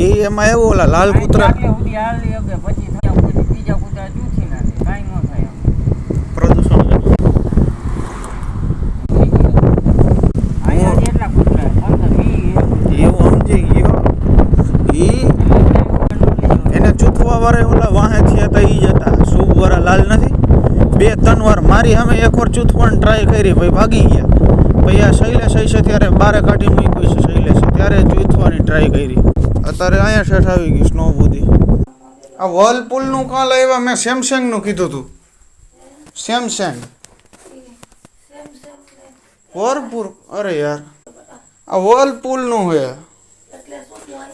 એ એમાં એવું ઓલા લાલ કૂતરા પ્રદૂષણ એવું સમજી ગયો. એને ચૂથવા વાળા ઓલા વાહે થયા હતા ઈ જ હતા. શુભ વાળા લાલ નથી, 2-3 વાર મારી સામે એક વાર ચૂથવાની ટ્રાય કરી, ભાઈ ભાગી ગયા. પછી આ શૈલેષ છે ત્યારે બારે કાઢી મૂકી છે શૈલેષ, ત્યારે ચૂથવાની ટ્રાય કરી. અત્યારે અહીંયા શેઠ આવી ગઈ સ્નો બુધી. આ વર્લપૂલનું કાં લાવ્યા? મેં સેમસંગનું કીધું હતું. સેમસંગ વર્લપૂલ, અરે યાર આ વર્લપૂલનું છે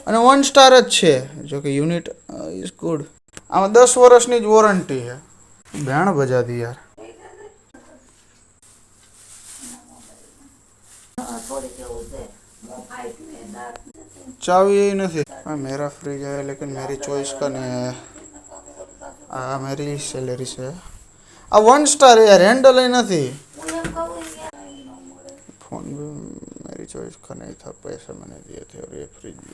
અને 1 સ્ટાર જ છે. જો કે યુનિટ ઇઝ ગુડ. આમાં 10 વર્ષની જ વોરંટી છે. ભેણ બજાતી યાર. चाबी नहीं हाँ, मेरा फ्रिज है लेकिन मेरी चॉइस का नहीं है. हाँ मेरी सैलरी से आ 1 स्टार है यार, हैंडल ही नहीं. फोन भी मेरी चॉइस का नहीं था, पैसे मैंने दिए थे और ये फ्रिज भी.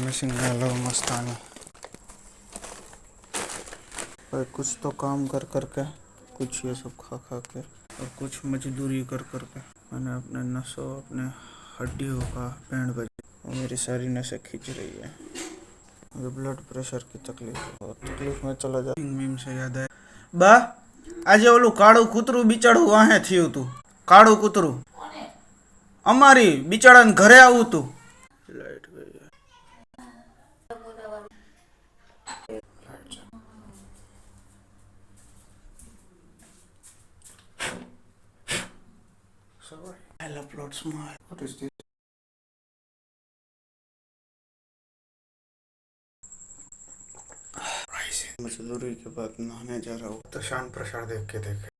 मिसिंग हेलो मस्तानी. भाई कुछ तो काम कर करके, कुछ ये सब खा खा के और कुछ मजदूरी कर करके मैंने अपने नसों, अपने हड्डियों का बैंड बजा और मेरी सारी नसें खींच रही है. मुझे ब्लड प्रेशर की तकलीफ है और तकलीफ में चला जा. मीम से याद है बा, આજે ઓલું કાળું કૂતરું બિચારું વાહે થયું હતું. કાળું કૂતરું અમારી બિચારાને ઘરે આવું હતું. લાઈટ ગઈ. Sorry, I'll upload smile. What is this? मजदूरी के बाद नहाने जा रहा हूँ तो शान प्रसार देख के देखे